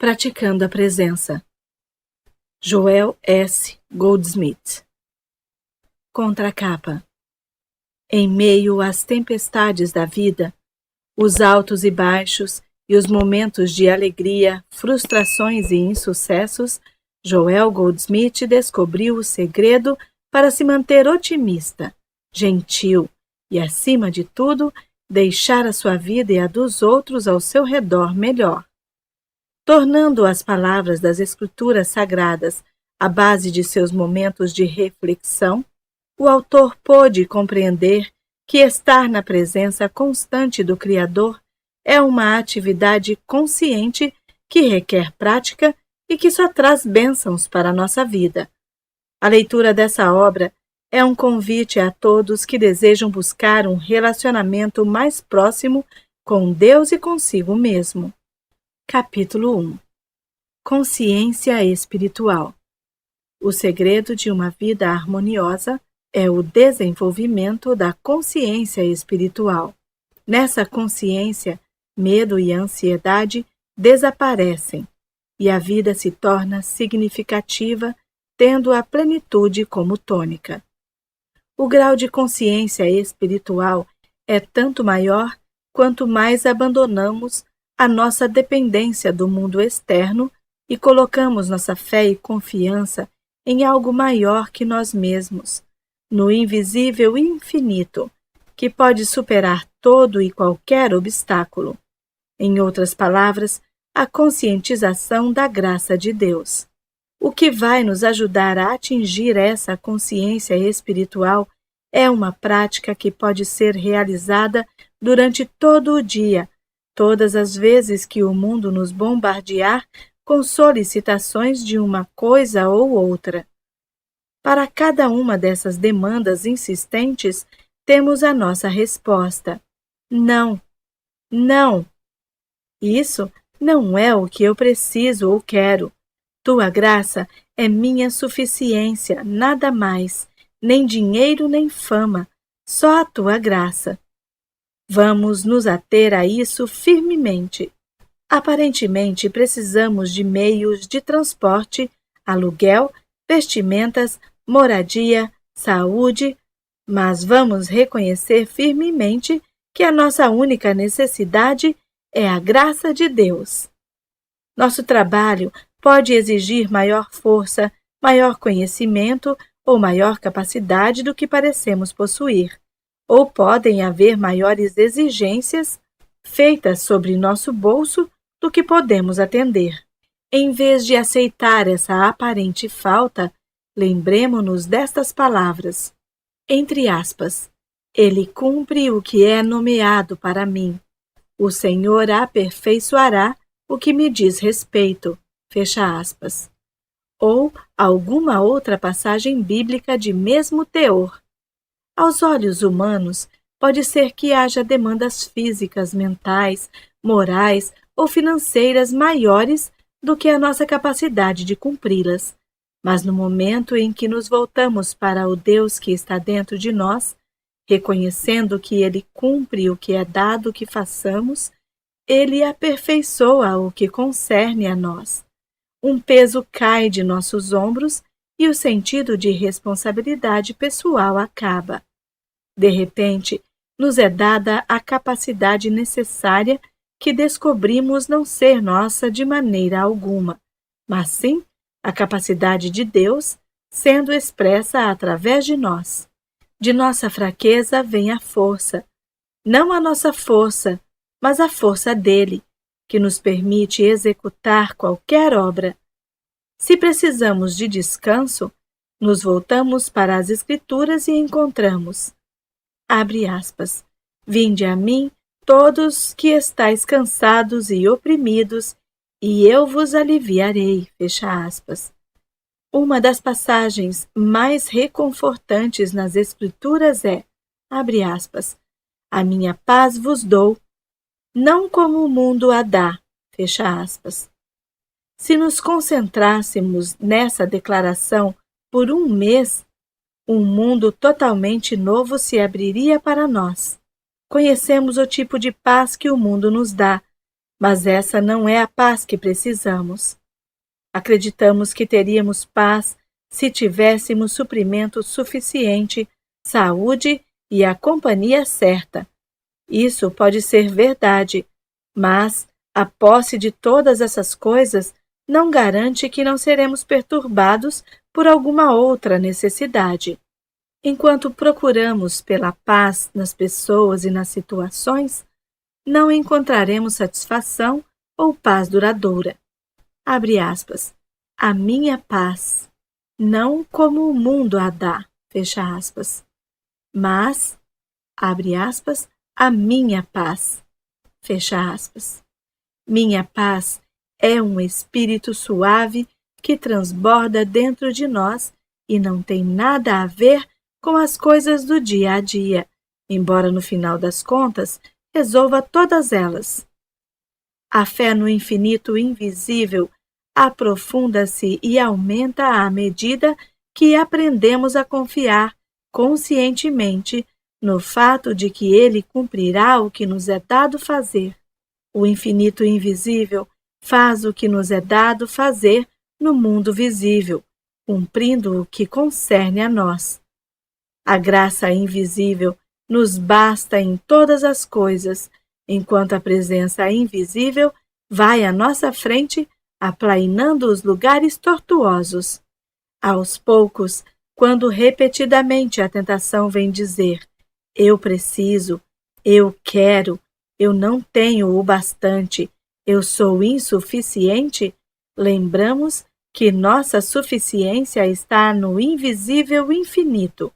Praticando a Presença. Joel S. Goldsmith. Contracapa. Em meio às tempestades da vida, os altos e baixos e os momentos de alegria, frustrações e insucessos, Joel Goldsmith descobriu o segredo para se manter otimista, gentil e, acima de tudo, deixar a sua vida e a dos outros ao seu redor melhor. Tornando as palavras das Escrituras Sagradas a base de seus momentos de reflexão, o autor pôde compreender que estar na presença constante do Criador é uma atividade consciente que requer prática e que só traz bênçãos para a nossa vida. A leitura dessa obra é um convite a todos que desejam buscar um relacionamento mais próximo com Deus e consigo mesmo. Capítulo 1. Consciência espiritual. O segredo de uma vida harmoniosa é o desenvolvimento da consciência espiritual. Nessa consciência, medo e ansiedade desaparecem e a vida se torna significativa, tendo a plenitude como tônica. O grau de consciência espiritual é tanto maior quanto mais abandonamos a nossa dependência do mundo externo e colocamos nossa fé e confiança em algo maior que nós mesmos, no invisível e infinito, que pode superar todo e qualquer obstáculo. Em outras palavras, a conscientização da graça de Deus. O que vai nos ajudar a atingir essa consciência espiritual é uma prática que pode ser realizada durante todo o dia, todas as vezes que o mundo nos bombardear com solicitações de uma coisa ou outra. Para cada uma dessas demandas insistentes, temos a nossa resposta. Não, não. Isso não é o que eu preciso ou quero. Tua graça é minha suficiência, nada mais, nem dinheiro nem fama, só a tua graça. Vamos nos ater a isso firmemente. Aparentemente, precisamos de meios de transporte, aluguel, vestimentas, moradia, saúde, mas vamos reconhecer firmemente que a nossa única necessidade é a graça de Deus. Nosso trabalho pode exigir maior força, maior conhecimento ou maior capacidade do que parecemos possuir, ou podem haver maiores exigências feitas sobre nosso bolso do que podemos atender. Em vez de aceitar essa aparente falta, lembremo-nos destas palavras. Entre aspas, Ele cumpre o que é nomeado para mim. O Senhor aperfeiçoará o que me diz respeito. Fecha aspas. Ou alguma outra passagem bíblica de mesmo teor. Aos olhos humanos, pode ser que haja demandas físicas, mentais, morais ou financeiras maiores do que a nossa capacidade de cumpri-las. Mas no momento em que nos voltamos para o Deus que está dentro de nós, reconhecendo que Ele cumpre o que é dado que façamos, Ele aperfeiçoa o que concerne a nós. Um peso cai de nossos ombros e o sentido de responsabilidade pessoal acaba. De repente, nos é dada a capacidade necessária que descobrimos não ser nossa de maneira alguma, mas sim a capacidade de Deus sendo expressa através de nós. De nossa fraqueza vem a força, não a nossa força, mas a força dele, que nos permite executar qualquer obra. Se precisamos de descanso, nos voltamos para as Escrituras e encontramos, abre aspas, vinde a mim todos que estáis cansados e oprimidos, e eu vos aliviarei, fecha aspas. Uma das passagens mais reconfortantes nas Escrituras é, abre aspas, a minha paz vos dou, não como o mundo a dá, fecha aspas. Se nos concentrássemos nessa declaração por um mês, um mundo totalmente novo se abriria para nós. Conhecemos o tipo de paz que o mundo nos dá, mas essa não é a paz que precisamos. Acreditamos que teríamos paz se tivéssemos suprimento suficiente, saúde e a companhia certa. Isso pode ser verdade, mas a posse de todas essas coisas não garante que não seremos perturbados por alguma outra necessidade. Enquanto procuramos pela paz nas pessoas e nas situações, não encontraremos satisfação ou paz duradoura. Abre aspas. A minha paz, não como o mundo a dá, fecha aspas, mas, abre aspas, a minha paz, fecha aspas. Minha paz é um espírito suave que transborda dentro de nós e não tem nada a ver com as coisas do dia a dia, embora no final das contas resolva todas elas. A fé no infinito invisível aprofunda-se e aumenta à medida que aprendemos a confiar conscientemente no fato de que ele cumprirá o que nos é dado fazer. O infinito invisível faz o que nos é dado fazer no mundo visível, cumprindo o que concerne a nós. A graça invisível nos basta em todas as coisas, enquanto a presença invisível vai à nossa frente, aplainando os lugares tortuosos. Aos poucos, quando repetidamente a tentação vem dizer: eu preciso, eu quero, eu não tenho o bastante, eu sou insuficiente, lembramos que nossa suficiência está no invisível infinito.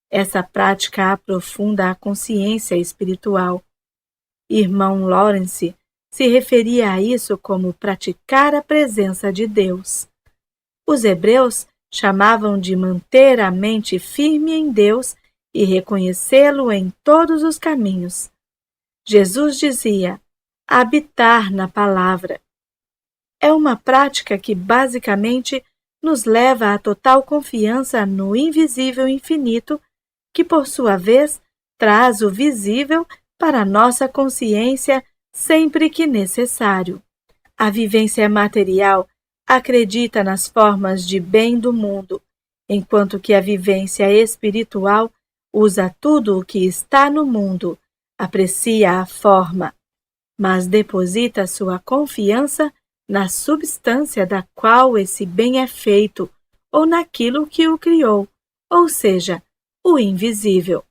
Essa prática aprofunda a consciência espiritual. Irmão Lawrence se referia a isso como praticar a presença de Deus. Os hebreus chamavam de manter a mente firme em Deus e reconhecê-lo em todos os caminhos. Jesus dizia: habitar na palavra. É uma prática que basicamente nos leva à total confiança no invisível infinito, que por sua vez traz o visível para nossa consciência sempre que necessário. A vivência material acredita nas formas de bem do mundo, enquanto que a vivência espiritual usa tudo o que está no mundo, aprecia a forma, mas deposita sua confiança na substância da qual esse bem é feito, ou naquilo que o criou, ou seja, o invisível.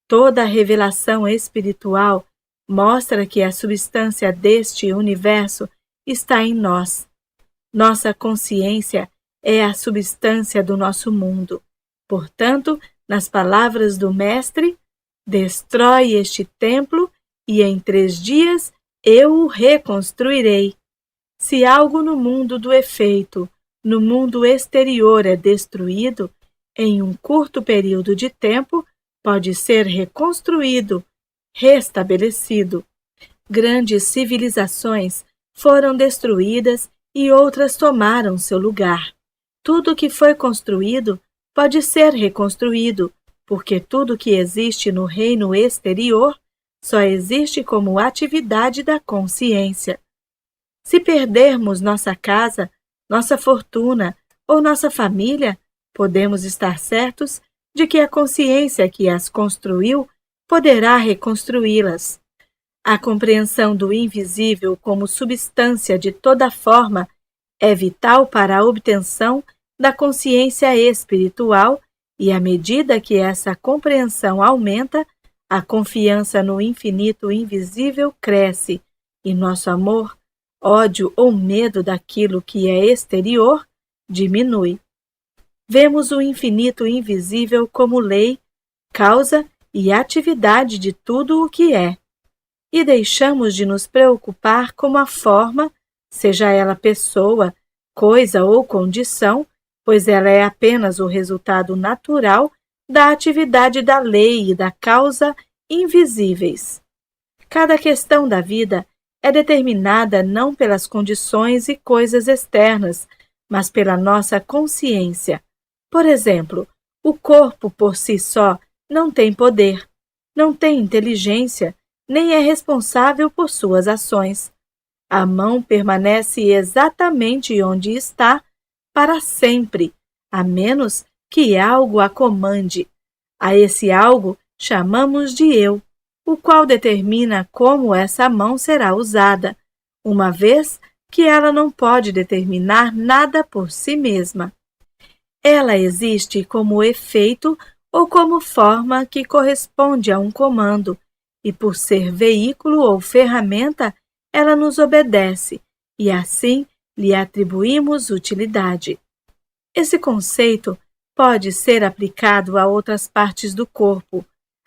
Toda a revelação espiritual mostra que a substância deste universo está em nós. Nossa consciência é a substância do nosso mundo. Portanto, nas palavras do Mestre, destrói este templo e em 3 dias eu o reconstruirei. Se algo no mundo do efeito, no mundo exterior é destruído, em um curto período de tempo pode ser reconstruído, restabelecido. Grandes civilizações foram destruídas e outras tomaram seu lugar. Tudo que foi construído pode ser reconstruído, porque tudo que existe no reino exterior só existe como atividade da consciência. Se perdermos nossa casa, nossa fortuna ou nossa família, podemos estar certos de que a consciência que as construiu poderá reconstruí-las. A compreensão do invisível como substância de toda forma é vital para a obtenção da consciência espiritual e, à medida que essa compreensão aumenta, a confiança no infinito invisível cresce e nosso amor, ódio ou medo daquilo que é exterior diminui. Vemos o infinito invisível como lei, causa e atividade de tudo o que é, e deixamos de nos preocupar com a forma, seja ela pessoa, coisa ou condição, pois ela é apenas o resultado natural da atividade da lei e da causa invisíveis. Cada questão da vida é determinada não pelas condições e coisas externas, mas pela nossa consciência. Por exemplo, o corpo por si só não tem poder, não tem inteligência, nem é responsável por suas ações. A mão permanece exatamente onde está para sempre, a menos que algo a comande. A esse algo chamamos de eu, o qual determina como essa mão será usada, uma vez que ela não pode determinar nada por si mesma. Ela existe como efeito ou como forma que corresponde a um comando, e por ser veículo ou ferramenta, ela nos obedece, e assim lhe atribuímos utilidade. Esse conceito pode ser aplicado a outras partes do corpo.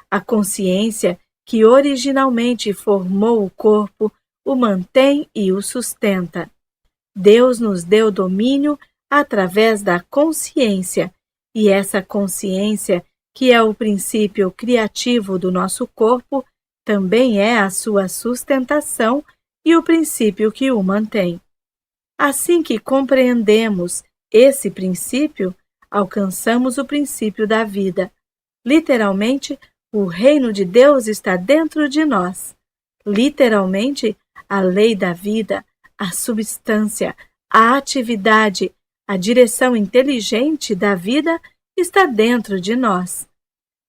A consciência, que originalmente formou o corpo, o mantém e o sustenta. Deus nos deu domínio através da consciência, e essa consciência, que é o princípio criativo do nosso corpo, também é a sua sustentação e o princípio que o mantém. Assim que compreendemos esse princípio, alcançamos o princípio da vida. Literalmente, o reino de Deus está dentro de nós. Literalmente, a lei da vida, a substância, a atividade, a direção inteligente da vida está dentro de nós.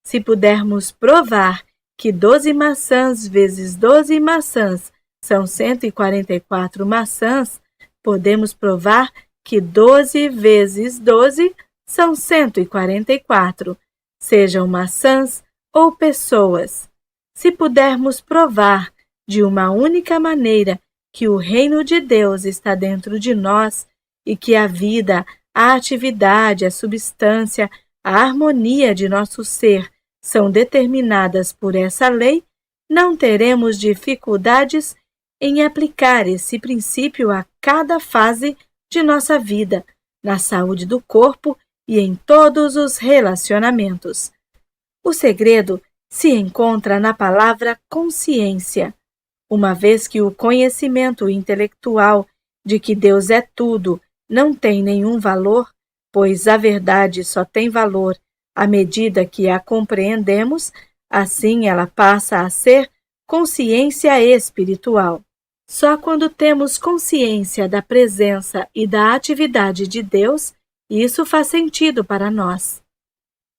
Se pudermos provar que 12 maçãs vezes 12 maçãs são 144 maçãs, podemos provar que 12 vezes 12 são 144, sejam maçãs ou pessoas. Se pudermos provar de uma única maneira que o reino de Deus está dentro de nós e que a vida, a atividade, a substância, a harmonia de nosso ser são determinadas por essa lei, não teremos dificuldades em aplicar esse princípio a cada fase de nossa vida, na saúde do corpo e em todos os relacionamentos. O segredo se encontra na palavra consciência. Uma vez que o conhecimento intelectual de que Deus é tudo não tem nenhum valor, pois a verdade só tem valor à medida que a compreendemos, assim ela passa a ser consciência espiritual. Só quando temos consciência da presença e da atividade de Deus, isso faz sentido para nós.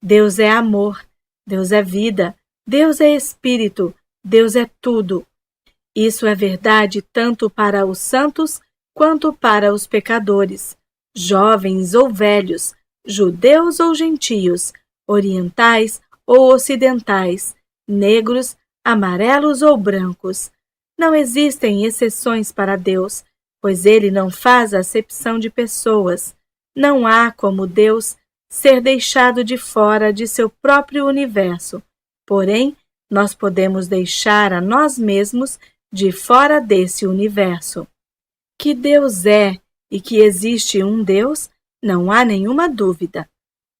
Deus é amor, Deus é vida, Deus é espírito, Deus é tudo. Isso é verdade tanto para os santos quanto para os pecadores, jovens ou velhos, judeus ou gentios, orientais ou ocidentais, negros, amarelos ou brancos. Não existem exceções para Deus, pois Ele não faz acepção de pessoas. Não há como Deus ser deixado de fora de seu próprio universo. Porém, nós podemos deixar a nós mesmos de fora desse universo. Que Deus é e que existe um Deus, não há nenhuma dúvida.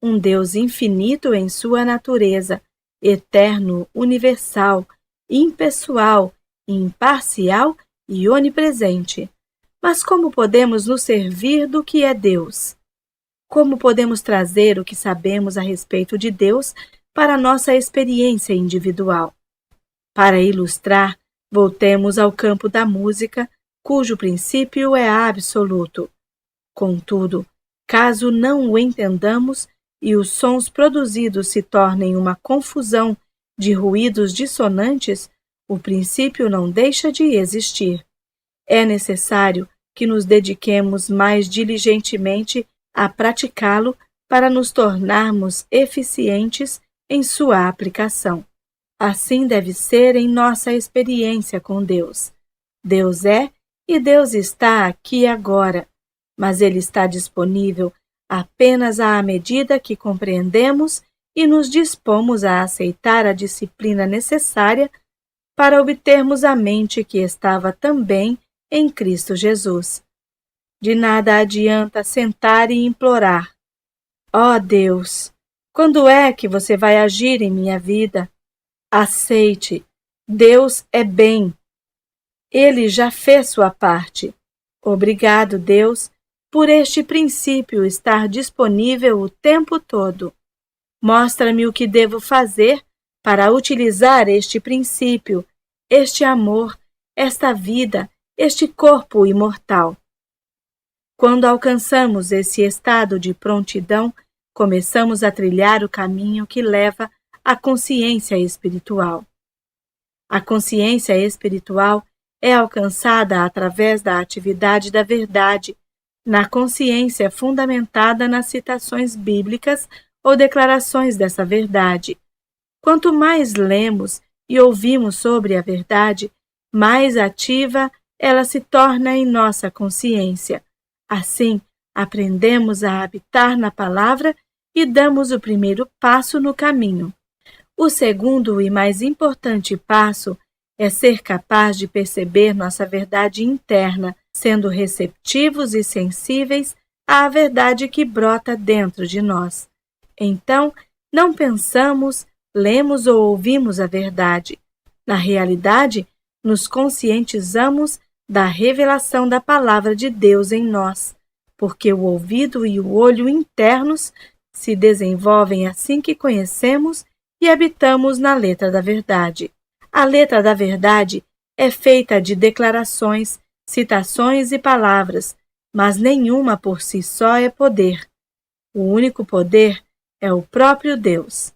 Um Deus infinito em sua natureza, eterno, universal, impessoal, imparcial e onipresente. Mas como podemos nos servir do que é Deus? Como podemos trazer o que sabemos a respeito de Deus para a nossa experiência individual? Para ilustrar, voltemos ao campo da música, cujo princípio é absoluto. Contudo, caso não o entendamos e os sons produzidos se tornem uma confusão de ruídos dissonantes, o princípio não deixa de existir. É necessário que nos dediquemos mais diligentemente a praticá-lo para nos tornarmos eficientes em sua aplicação. Assim deve ser em nossa experiência com Deus. Deus é e Deus está aqui agora, mas Ele está disponível apenas à medida que compreendemos e nos dispomos a aceitar a disciplina necessária para obtermos a mente que estava também em Cristo Jesus. De nada adianta sentar e implorar: ó Deus, quando é que você vai agir em minha vida? Aceite, Deus é bem. Ele já fez sua parte. Obrigado, Deus, por este princípio estar disponível o tempo todo. Mostra-me o que devo fazer para utilizar este princípio, este amor, esta vida, este corpo imortal. Quando alcançamos esse estado de prontidão, começamos a trilhar o caminho que leva à consciência espiritual. A consciência espiritual é alcançada através da atividade da verdade, na consciência fundamentada nas citações bíblicas ou declarações dessa verdade. Quanto mais lemos e ouvimos sobre a verdade, mais ativa ela se torna em nossa consciência. Assim, aprendemos a habitar na palavra e damos o primeiro passo no caminho. O segundo e mais importante passo é ser capaz de perceber nossa verdade interna, sendo receptivos e sensíveis à verdade que brota dentro de nós. Então, não pensamos, lemos ou ouvimos a verdade. Na realidade, nos conscientizamos da revelação da palavra de Deus em nós, porque o ouvido e o olho internos se desenvolvem assim que conhecemos e habitamos na letra da verdade. A letra da verdade é feita de declarações, citações e palavras, mas nenhuma por si só é poder. O único poder é o próprio Deus.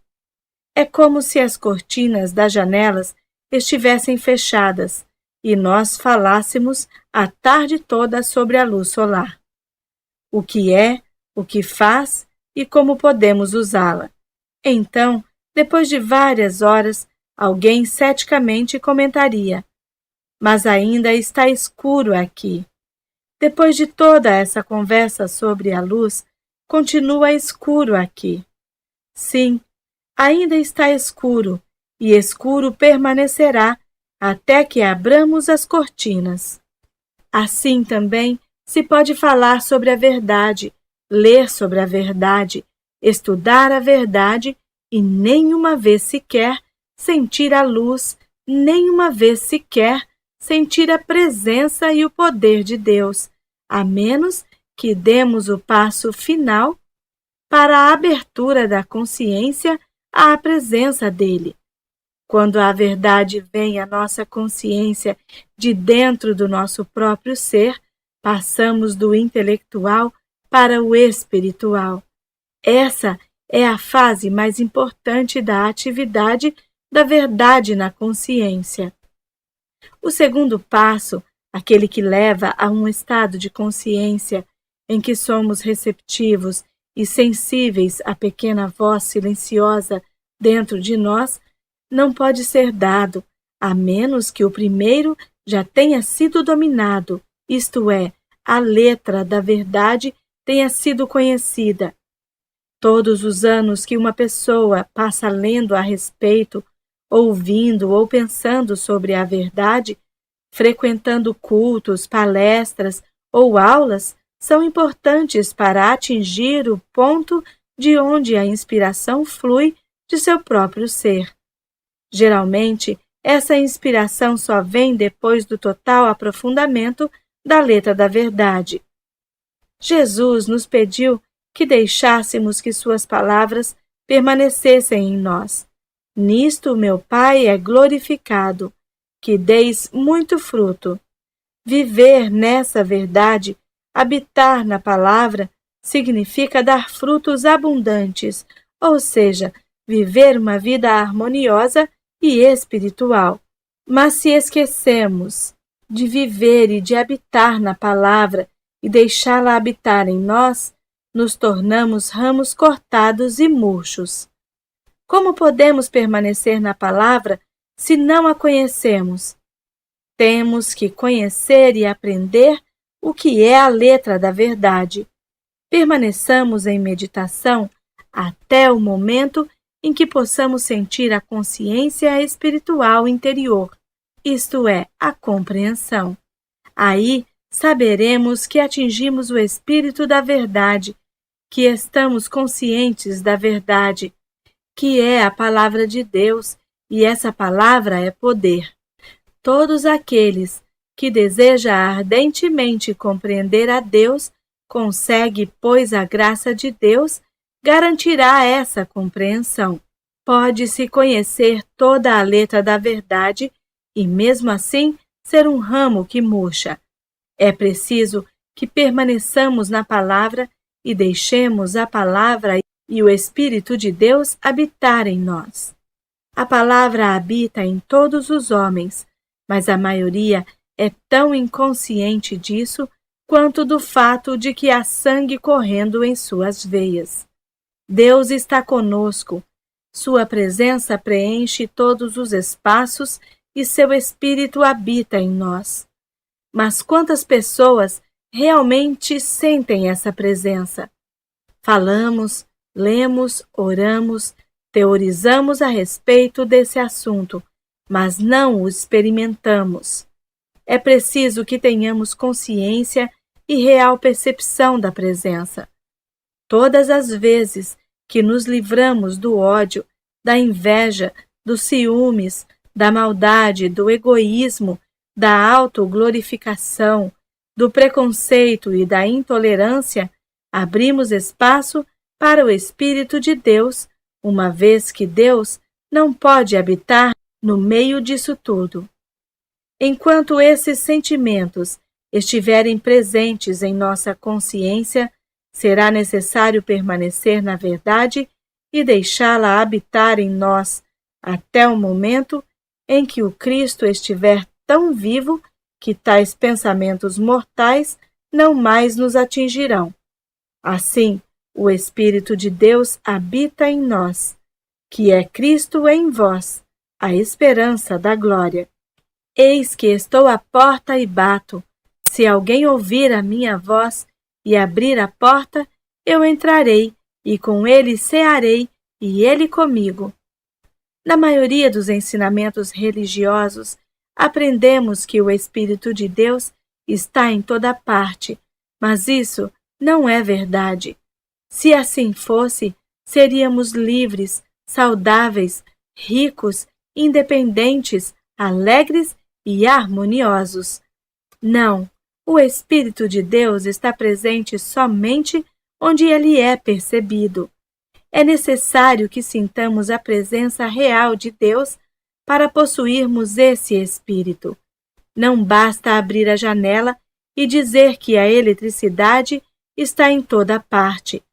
É como se as cortinas das janelas estivessem fechadas e nós falássemos a tarde toda sobre a luz solar. O que é, o que faz e como podemos usá-la. Então, depois de várias horas, alguém ceticamente comentaria: mas ainda está escuro aqui. Depois de toda essa conversa sobre a luz, continua escuro aqui. Sim, ainda está escuro, e escuro permanecerá até que abramos as cortinas. Assim também se pode falar sobre a verdade, ler sobre a verdade, estudar a verdade e nenhuma vez sequer sentir a luz, nenhuma vez sequer sentir a presença e o poder de Deus, a menos que demos o passo final para a abertura da consciência à presença dele. Quando a verdade vem à nossa consciência de dentro do nosso próprio ser, passamos do intelectual para o espiritual. Essa é a fase mais importante da atividade da verdade na consciência. O segundo passo, aquele que leva a um estado de consciência em que somos receptivos e sensíveis à pequena voz silenciosa dentro de nós, não pode ser dado, a menos que o primeiro já tenha sido dominado, isto é, a letra da verdade tenha sido conhecida. Todos os anos que uma pessoa passa lendo a respeito, ouvindo ou pensando sobre a verdade, frequentando cultos, palestras ou aulas, são importantes para atingir o ponto de onde a inspiração flui de seu próprio ser. Geralmente, essa inspiração só vem depois do total aprofundamento da letra da verdade. Jesus nos pediu que deixássemos que suas palavras permanecessem em nós. Nisto meu Pai é glorificado, que deis muito fruto. Viver nessa verdade, habitar na palavra, significa dar frutos abundantes, ou seja, viver uma vida harmoniosa e espiritual. Mas se esquecemos de viver e de habitar na palavra e deixá-la habitar em nós, nos tornamos ramos cortados e murchos. Como podemos permanecer na palavra se não a conhecemos? Temos que conhecer e aprender o que é a letra da verdade. Permaneçamos em meditação até o momento em que possamos sentir a consciência espiritual interior, isto é, a compreensão. Aí saberemos que atingimos o espírito da verdade, que estamos conscientes da verdade, que é a palavra de Deus, e essa palavra é poder. Todos aqueles que desejam ardentemente compreender a Deus, consegue, pois a graça de Deus garantirá essa compreensão. Pode-se conhecer toda a letra da verdade e, mesmo assim, ser um ramo que murcha. É preciso que permaneçamos na palavra e deixemos a palavra e o Espírito de Deus habitar em nós. A palavra habita em todos os homens, mas a maioria é tão inconsciente disso quanto do fato de que há sangue correndo em suas veias. Deus está conosco. Sua presença preenche todos os espaços e seu Espírito habita em nós. Mas quantas pessoas realmente sentem essa presença? Falamos, lemos, oramos, teorizamos a respeito desse assunto, mas não o experimentamos. É preciso que tenhamos consciência e real percepção da presença. Todas as vezes que nos livramos do ódio, da inveja, dos ciúmes, da maldade, do egoísmo, da autoglorificação, do preconceito e da intolerância, abrimos espaço para o Espírito de Deus, uma vez que Deus não pode habitar no meio disso tudo. Enquanto esses sentimentos estiverem presentes em nossa consciência, será necessário permanecer na verdade e deixá-la habitar em nós até o momento em que o Cristo estiver tão vivo que tais pensamentos mortais não mais nos atingirão. Assim, o Espírito de Deus habita em nós, que é Cristo em vós, a esperança da glória. Eis que estou à porta e bato. Se alguém ouvir a minha voz e abrir a porta, eu entrarei, e com ele cearei, e ele comigo. Na maioria dos ensinamentos religiosos, aprendemos que o Espírito de Deus está em toda parte, mas isso não é verdade. Se assim fosse, seríamos livres, saudáveis, ricos, independentes, alegres e harmoniosos. Não, o Espírito de Deus está presente somente onde ele é percebido. É necessário que sintamos a presença real de Deus para possuirmos esse Espírito. Não basta abrir a janela e dizer que a eletricidade está em toda parte.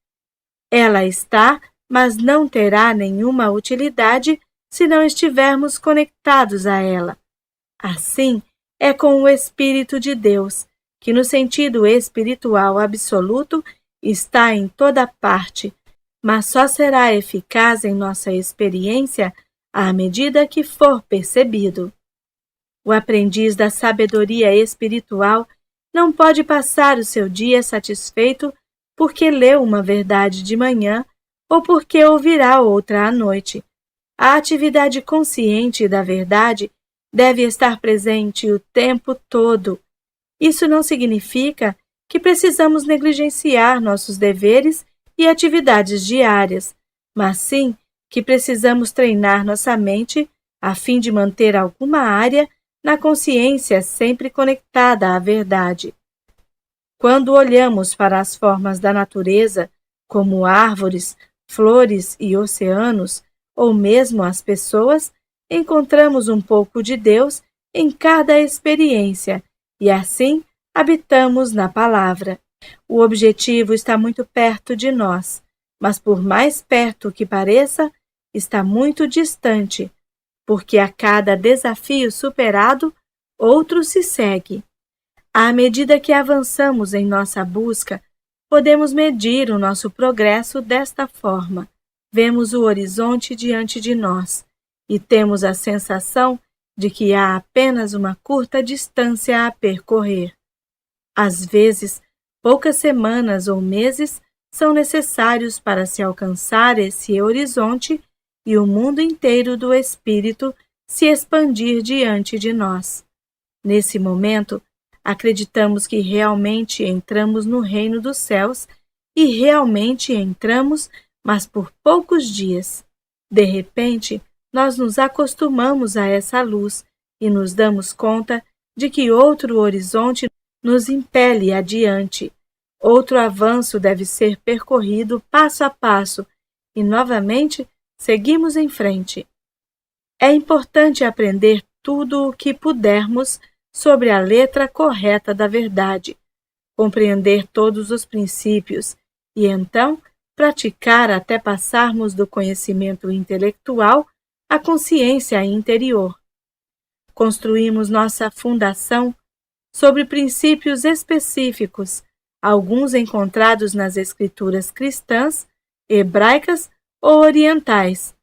Ela está, mas não terá nenhuma utilidade se não estivermos conectados a ela. Assim é com o Espírito de Deus, que no sentido espiritual absoluto está em toda parte, mas só será eficaz em nossa experiência à medida que for percebido. O aprendiz da sabedoria espiritual não pode passar o seu dia satisfeito porque leu uma verdade de manhã ou porque ouvirá outra à noite. A atividade consciente da verdade deve estar presente o tempo todo. Isso não significa que precisamos negligenciar nossos deveres e atividades diárias, mas sim que precisamos treinar nossa mente a fim de manter alguma área na consciência sempre conectada à verdade. Quando olhamos para as formas da natureza, como árvores, flores e oceanos, ou mesmo as pessoas, encontramos um pouco de Deus em cada experiência e assim habitamos na palavra. O objetivo está muito perto de nós, mas por mais perto que pareça, está muito distante, porque a cada desafio superado, outro se segue. À medida que avançamos em nossa busca, podemos medir o nosso progresso desta forma. Vemos o horizonte diante de nós e temos a sensação de que há apenas uma curta distância a percorrer. Às vezes, poucas semanas ou meses são necessários para se alcançar esse horizonte e o mundo inteiro do Espírito se expandir diante de nós. Nesse momento, acreditamos que realmente entramos no reino dos céus e realmente entramos, mas por poucos dias. De repente, nós nos acostumamos a essa luz e nos damos conta de que outro horizonte nos impele adiante. Outro avanço deve ser percorrido passo a passo e, novamente, seguimos em frente. É importante aprender tudo o que pudermos sobre a letra correta da verdade, compreender todos os princípios e então praticar até passarmos do conhecimento intelectual à consciência interior. Construímos nossa fundação sobre princípios específicos, alguns encontrados nas escrituras cristãs, hebraicas ou orientais.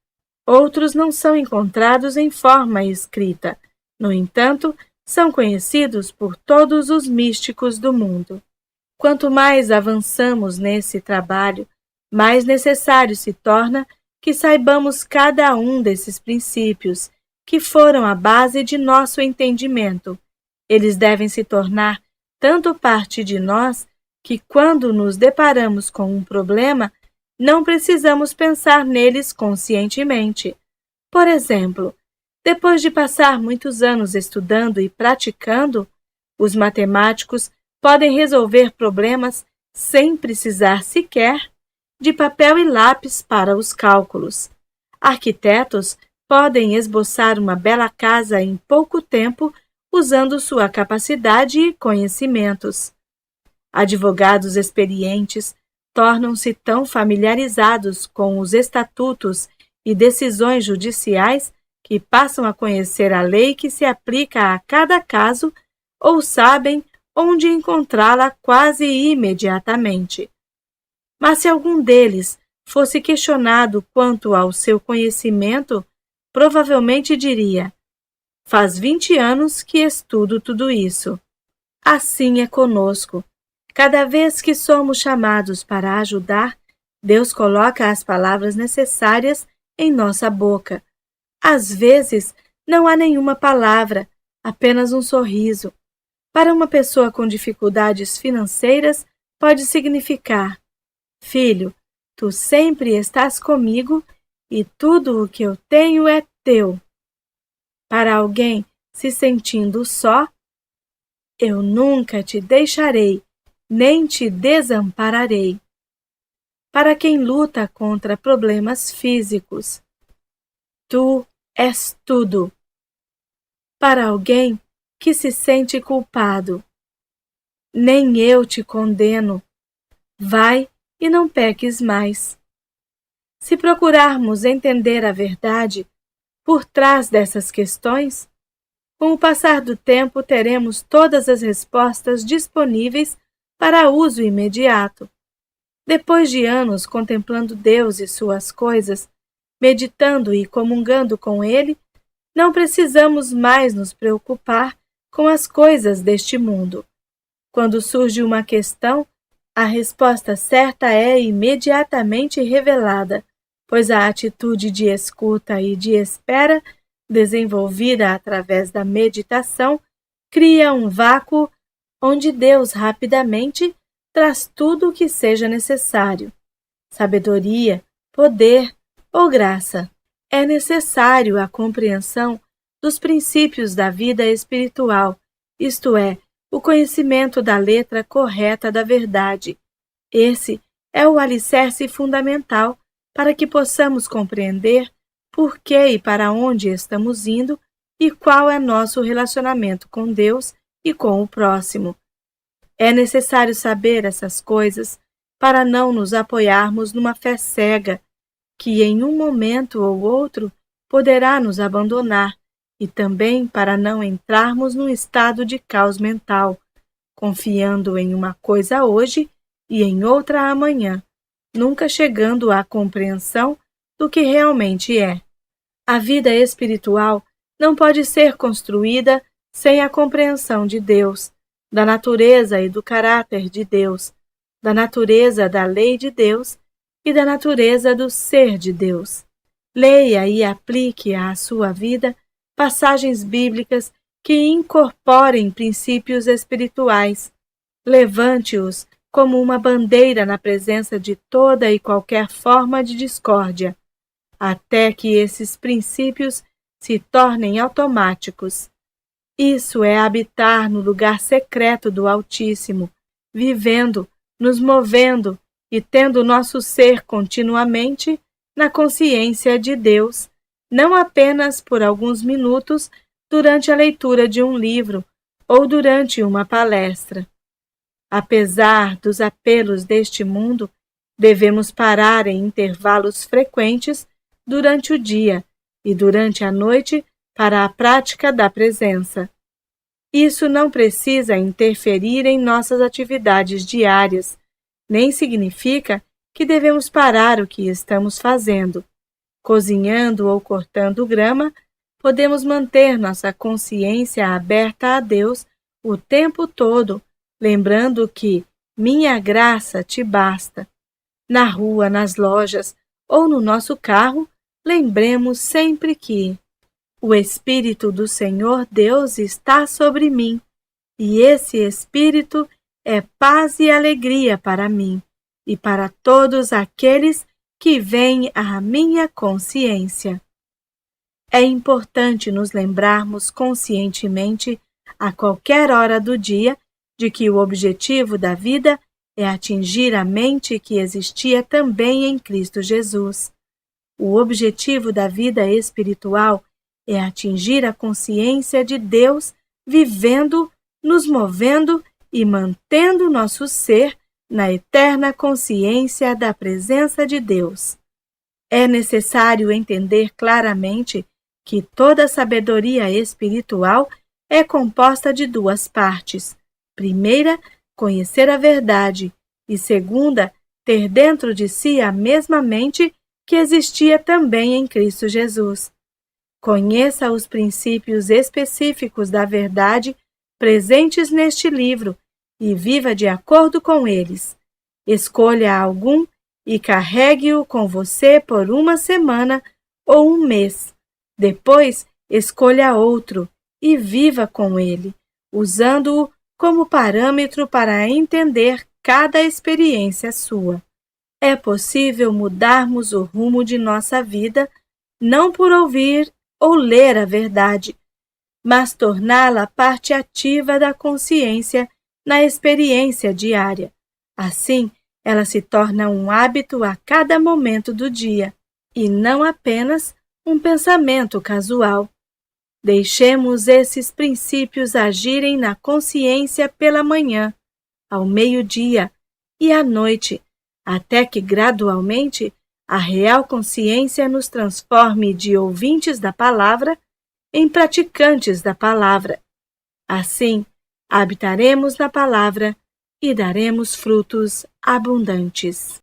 Outros não são encontrados em forma escrita. No entanto, são conhecidos por todos os místicos do mundo. Quanto mais avançamos nesse trabalho, mais necessário se torna que saibamos cada um desses princípios, que foram a base de nosso entendimento. Eles devem se tornar tanto parte de nós que, quando nos deparamos com um problema, não precisamos pensar neles conscientemente. Por exemplo, depois de passar muitos anos estudando e praticando, os matemáticos podem resolver problemas sem precisar sequer de papel e lápis para os cálculos. Arquitetos podem esboçar uma bela casa em pouco tempo usando sua capacidade e conhecimentos. Advogados experientes tornam-se tão familiarizados com os estatutos e decisões judiciais que passam a conhecer a lei que se aplica a cada caso ou sabem onde encontrá-la quase imediatamente. Mas se algum deles fosse questionado quanto ao seu conhecimento, provavelmente diria: faz 20 anos que estudo tudo isso. Assim é conosco. Cada vez que somos chamados para ajudar, Deus coloca as palavras necessárias em nossa boca. Às vezes, não há nenhuma palavra, apenas um sorriso. Para uma pessoa com dificuldades financeiras, pode significar: filho, tu sempre estás comigo e tudo o que eu tenho é teu. Para alguém se sentindo só, eu nunca te deixarei, nem te desampararei. Para quem luta contra problemas físicos, tu és tudo. Para alguém que se sente culpado, nem eu te condeno. Vai e não peques mais. Se procurarmos entender a verdade por trás dessas questões, com o passar do tempo teremos todas as respostas disponíveis para uso imediato. Depois de anos contemplando Deus e suas coisas, meditando e comungando com Ele, não precisamos mais nos preocupar com as coisas deste mundo. Quando surge uma questão, a resposta certa é imediatamente revelada, pois a atitude de escuta e de espera, desenvolvida através da meditação, cria um vácuo onde Deus rapidamente traz tudo o que seja necessário. Sabedoria, poder ou graça. É necessário a compreensão dos princípios da vida espiritual, isto é, o conhecimento da letra correta da verdade. Esse é o alicerce fundamental para que possamos compreender por que e para onde estamos indo e qual é nosso relacionamento com Deus e com o próximo. É necessário saber essas coisas para não nos apoiarmos numa fé cega, que em um momento ou outro poderá nos abandonar, e também para não entrarmos num estado de caos mental, confiando em uma coisa hoje e em outra amanhã, nunca chegando à compreensão do que realmente é. A vida espiritual não pode ser construída sem a compreensão de Deus, da natureza e do caráter de Deus, da natureza da lei de Deus e da natureza do ser de Deus. Leia e aplique à sua vida passagens bíblicas que incorporem princípios espirituais. Levante-os como uma bandeira na presença de toda e qualquer forma de discórdia, até que esses princípios se tornem automáticos. Isso é habitar no lugar secreto do Altíssimo, vivendo, nos movendo e tendo nosso ser continuamente na consciência de Deus, não apenas por alguns minutos durante a leitura de um livro ou durante uma palestra. Apesar dos apelos deste mundo, devemos parar em intervalos frequentes durante o dia e durante a noite para a prática da presença. Isso não precisa interferir em nossas atividades diárias, nem significa que devemos parar o que estamos fazendo. Cozinhando ou cortando grama, podemos manter nossa consciência aberta a Deus o tempo todo, lembrando que minha graça te basta. Na rua, nas lojas ou no nosso carro, lembremos sempre que o Espírito do Senhor Deus está sobre mim, e esse Espírito é paz e alegria para mim e para todos aqueles que vêm à minha consciência. É importante nos lembrarmos conscientemente, a qualquer hora do dia, de que o objetivo da vida é atingir a mente que existia também em Cristo Jesus. O objetivo da vida espiritual é atingir a consciência de Deus, vivendo, nos movendo e mantendo nosso ser na eterna consciência da presença de Deus. É necessário entender claramente que toda sabedoria espiritual é composta de duas partes. Primeira, conhecer a verdade, e segunda, ter dentro de si a mesma mente que existia também em Cristo Jesus. Conheça os princípios específicos da verdade presentes neste livro e viva de acordo com eles. Escolha algum e carregue-o com você por uma semana ou um mês. Depois, escolha outro e viva com ele, usando-o como parâmetro para entender cada experiência sua. É possível mudarmos o rumo de nossa vida, não por ouvir ou ler a verdade, mas torná-la parte ativa da consciência na experiência diária. Assim, ela se torna um hábito a cada momento do dia, e não apenas um pensamento casual. Deixemos esses princípios agirem na consciência pela manhã, ao meio-dia e à noite, até que gradualmente a real consciência nos transforme de ouvintes da palavra em praticantes da palavra. Assim, habitaremos na palavra e daremos frutos abundantes.